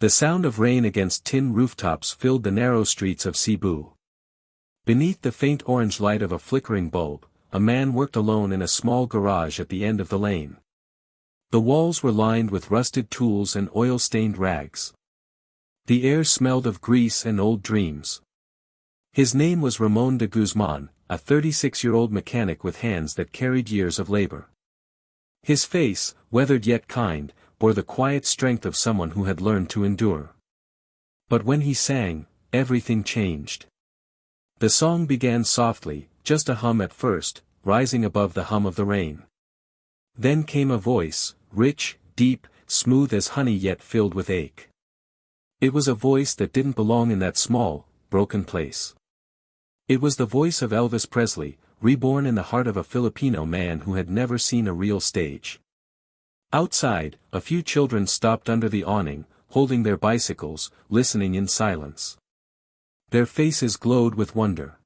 The sound of rain against tin rooftops filled the narrow streets of Cebu. Beneath the faint orange light of a flickering bulb, a man worked alone in a small garage at the end of the lane. The walls were lined with rusted tools and oil-stained rags. The air smelled of grease and old dreams. His name was Ramon De Guzman, a 36-year-old mechanic with hands that carried years of labor. His face, weathered yet kind, bore the quiet strength of someone who had learned to endure. But when he sang, everything changed. The song began softly, just a hum at first, rising above the hum of the rain. Then came a voice, rich, deep, smooth as honey yet filled with ache. It was a voice that didn't belong in that small, broken place. It was the voice of Elvis Presley, reborn in the heart of a Filipino man who had never seen a real stage. Outside, a few children stopped under the awning, holding their bicycles, listening in silence. Their faces glowed with wonder.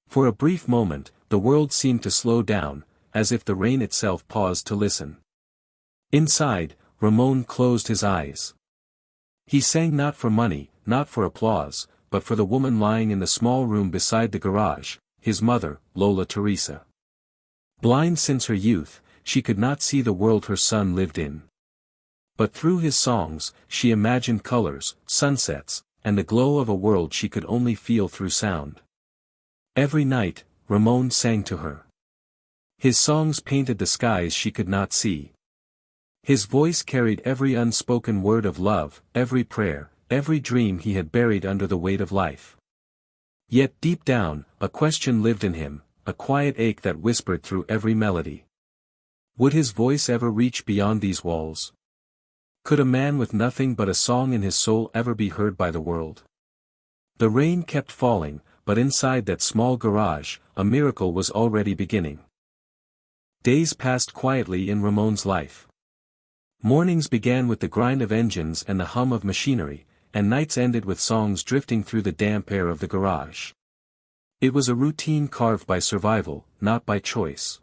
For a brief moment, the world seemed to slow down, as if the rain itself paused to listen. Inside, Ramon closed his eyes. He sang not for money, not for applause, but for the woman lying in the small room beside the garage, his mother, Lola Teresa. Blind since her youth, she could not see the world her son lived in. But through his songs, she imagined colors, sunsets, and the glow of a world she could only feel through sound. Every night, Ramon sang to her. His songs painted the skies she could not see. His voice carried every unspoken word of love, every prayer, every dream he had buried under the weight of life. Yet deep down, a question lived in him, a quiet ache that whispered through every melody. Would his voice ever reach beyond these walls? Could a man with nothing but a song in his soul ever be heard by the world? The rain kept falling, but inside that small garage, a miracle was already beginning. Days passed quietly in Ramon's life. Mornings began with the grind of engines and the hum of machinery, and nights ended with songs drifting through the damp air of the garage. It was a routine carved by survival, not by choice.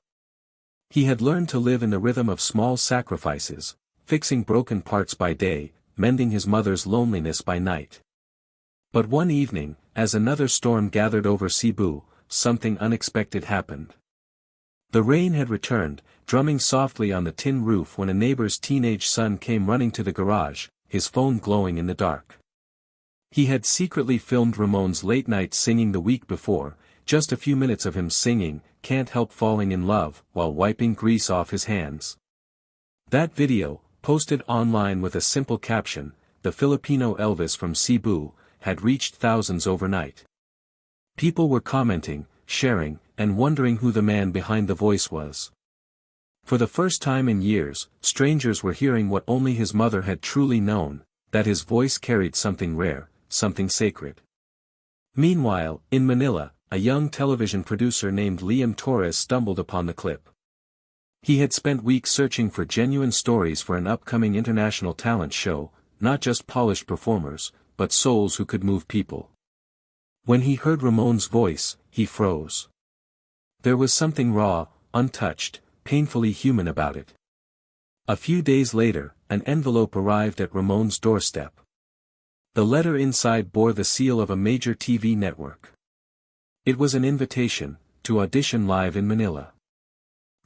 He had learned to live in the rhythm of small sacrifices, fixing broken parts by day, mending his mother's loneliness by night. But one evening, as another storm gathered over Cebu, something unexpected happened. The rain had returned, drumming softly on the tin roof when a neighbor's teenage son came running to the garage, his phone glowing in the dark. He had secretly filmed Ramon's late night singing the week before, just a few minutes of him singing, "Can't Help Falling in Love," while wiping grease off his hands. That video, posted online with a simple caption, "The Filipino Elvis from Cebu," had reached thousands overnight. People were commenting, sharing, and wondering who the man behind the voice was. For the first time in years, strangers were hearing what only his mother had truly known, that his voice carried something rare, something sacred. Meanwhile, in Manila, a young television producer named Liam Torres stumbled upon the clip. He had spent weeks searching for genuine stories for an upcoming international talent show, not just polished performers, but souls who could move people. When he heard Ramon's voice, he froze. There was something raw, untouched, painfully human about it. A few days later, an envelope arrived at Ramon's doorstep. The letter inside bore the seal of a major TV network. It was an invitation to audition live in Manila.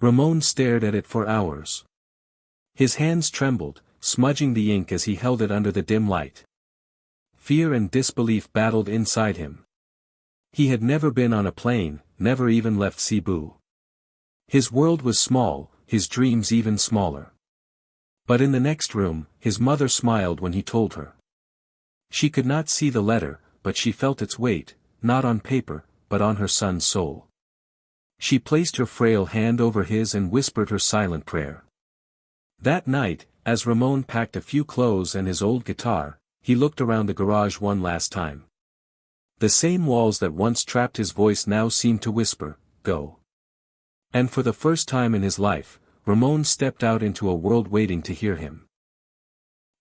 Ramon stared at it for hours. His hands trembled, smudging the ink as he held it under the dim light. Fear and disbelief battled inside him. He had never been on a plane, never even left Cebu. His world was small, his dreams even smaller. But in the next room, his mother smiled when he told her. She could not see the letter, but she felt its weight, not on paper, but on her son's soul. She placed her frail hand over his and whispered her silent prayer. That night, as Ramon packed a few clothes and his old guitar, he looked around the garage one last time. The same walls that once trapped his voice now seemed to whisper, "Go." And for the first time in his life, Ramon stepped out into a world waiting to hear him.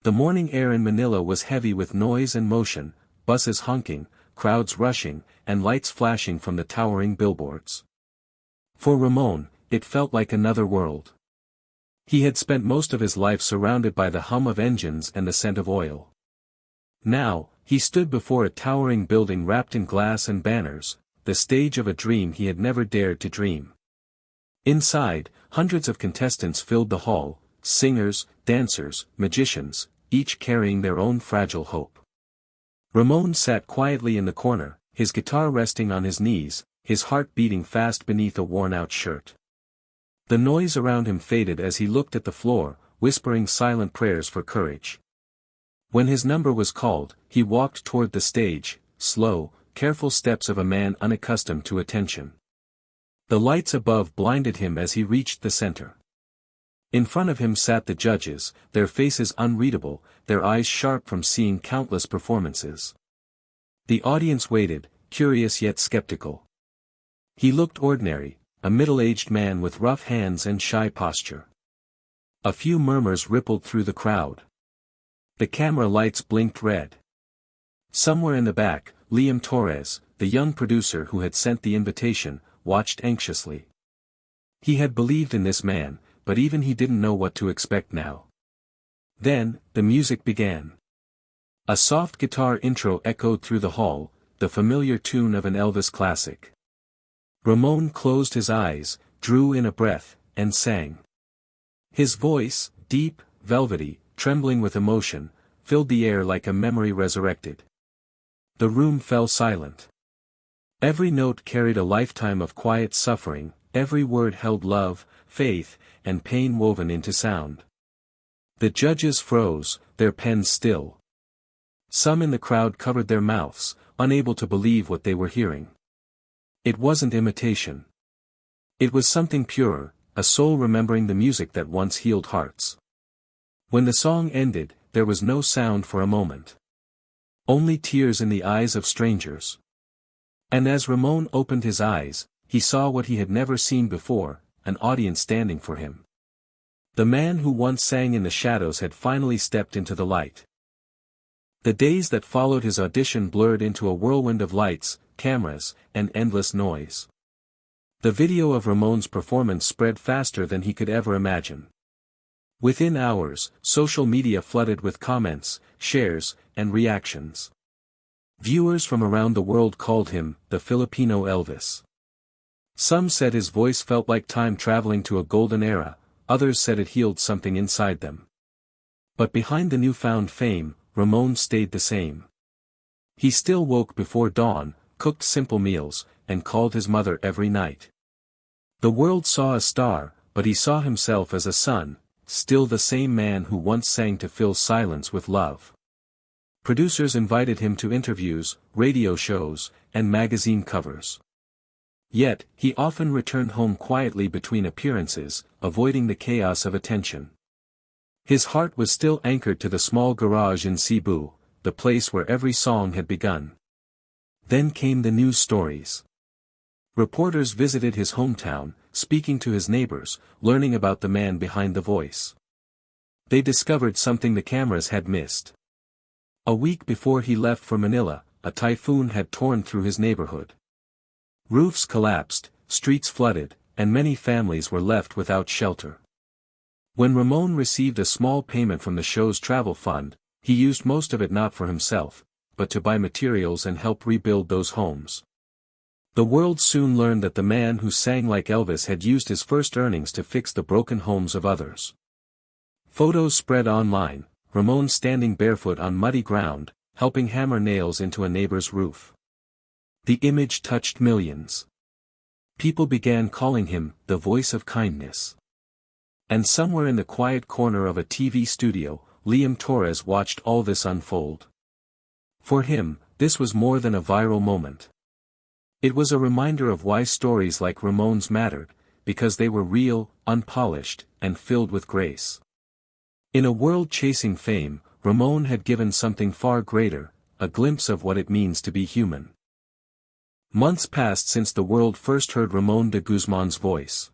The morning air in Manila was heavy with noise and motion, buses honking, crowds rushing, and lights flashing from the towering billboards. For Ramon, it felt like another world. He had spent most of his life surrounded by the hum of engines and the scent of oil. Now, he stood before a towering building wrapped in glass and banners, the stage of a dream he had never dared to dream. Inside, hundreds of contestants filled the hall, singers, dancers, magicians, each carrying their own fragile hope. Ramon sat quietly in the corner, his guitar resting on his knees, his heart beating fast beneath a worn-out shirt. The noise around him faded as he looked at the floor, whispering silent prayers for courage. When his number was called, he walked toward the stage, slow, careful steps of a man unaccustomed to attention. The lights above blinded him as he reached the center. In front of him sat the judges, their faces unreadable, their eyes sharp from seeing countless performances. The audience waited, curious yet skeptical. He looked ordinary, a middle-aged man with rough hands and shy posture. A few murmurs rippled through the crowd. The camera lights blinked red. Somewhere in the back, Liam Torres, the young producer who had sent the invitation, watched anxiously. He had believed in this man, but even he didn't know what to expect now. Then, the music began. A soft guitar intro echoed through the hall, the familiar tune of an Elvis classic. Ramon closed his eyes, drew in a breath, and sang. His voice, deep, velvety, trembling with emotion, filled the air like a memory resurrected. The room fell silent. Every note carried a lifetime of quiet suffering, every word held love, faith, and pain woven into sound. The judges froze, their pens still. Some in the crowd covered their mouths, unable to believe what they were hearing. It wasn't imitation. It was something purer, a soul remembering the music that once healed hearts. When the song ended, there was no sound for a moment. Only tears in the eyes of strangers. And as Ramon opened his eyes, he saw what he had never seen before, an audience standing for him. The man who once sang in the shadows had finally stepped into the light. The days that followed his audition blurred into a whirlwind of lights, cameras, and endless noise. The video of Ramon's performance spread faster than he could ever imagine. Within hours, social media flooded with comments, shares, and reactions. Viewers from around the world called him the Filipino Elvis. Some said his voice felt like time traveling to a golden era, others said it healed something inside them. But behind the newfound fame, Ramon stayed the same. He still woke before dawn, cooked simple meals, and called his mother every night. The world saw a star, but he saw himself as a son, still the same man who once sang to fill silence with love. Producers invited him to interviews, radio shows, and magazine covers. Yet, he often returned home quietly between appearances, avoiding the chaos of attention. His heart was still anchored to the small garage in Cebu, the place where every song had begun. Then came the news stories. Reporters visited his hometown, speaking to his neighbors, learning about the man behind the voice. They discovered something the cameras had missed. A week before he left for Manila, a typhoon had torn through his neighborhood. Roofs collapsed, streets flooded, and many families were left without shelter. When Ramon received a small payment from the show's travel fund, he used most of it not for himself, but to buy materials and help rebuild those homes. The world soon learned that the man who sang like Elvis had used his first earnings to fix the broken homes of others. Photos spread online, Ramon standing barefoot on muddy ground, helping hammer nails into a neighbor's roof. The image touched millions. People began calling him the voice of kindness. And somewhere in the quiet corner of a TV studio, Liam Torres watched all this unfold. For him, this was more than a viral moment. It was a reminder of why stories like Ramon's mattered, because they were real, unpolished, and filled with grace. In a world chasing fame, Ramon had given something far greater, a glimpse of what it means to be human. Months passed since the world first heard Ramon De Guzman's voice.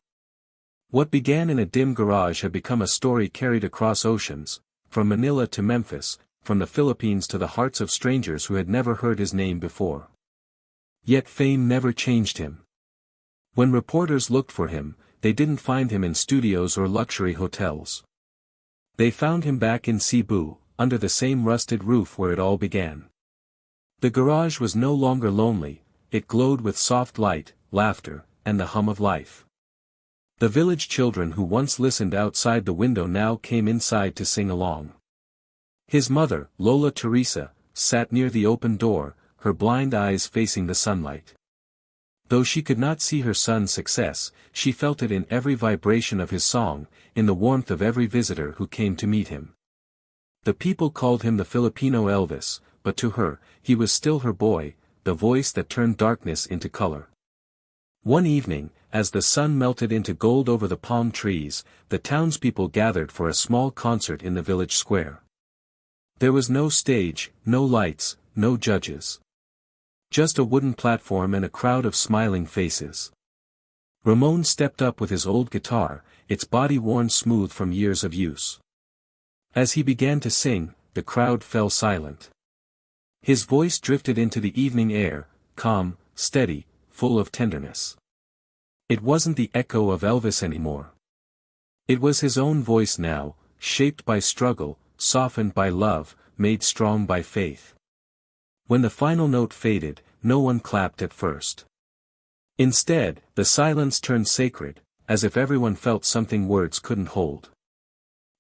What began in a dim garage had become a story carried across oceans, from Manila to Memphis, from the Philippines to the hearts of strangers who had never heard his name before. Yet fame never changed him. When reporters looked for him, they didn't find him in studios or luxury hotels. They found him back in Cebu, under the same rusted roof where it all began. The garage was no longer lonely, it glowed with soft light, laughter, and the hum of life. The village children who once listened outside the window now came inside to sing along. His mother, Lola Teresa, sat near the open door, her blind eyes facing the sunlight. Though she could not see her son's success, she felt it in every vibration of his song, in the warmth of every visitor who came to meet him. The people called him the Filipino Elvis, but to her, he was still her boy, the voice that turned darkness into color. One evening, as the sun melted into gold over the palm trees, the townspeople gathered for a small concert in the village square. There was no stage, no lights, no judges. Just a wooden platform and a crowd of smiling faces. Ramon stepped up with his old guitar, its body worn smooth from years of use. As he began to sing, the crowd fell silent. His voice drifted into the evening air, calm, steady, full of tenderness. It wasn't the echo of Elvis anymore. It was his own voice now, shaped by struggle, softened by love, made strong by faith. When the final note faded, no one clapped at first. Instead, the silence turned sacred, as if everyone felt something words couldn't hold.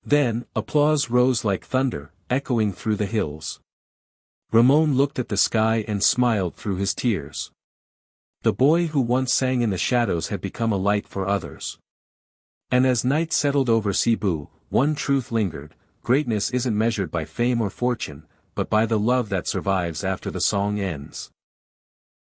Then, applause rose like thunder, echoing through the hills. Ramon looked at the sky and smiled through his tears. The boy who once sang in the shadows had become a light for others. And as night settled over Cebu, one truth lingered: greatness isn't measured by fame or fortune, but by the love that survives after the song ends.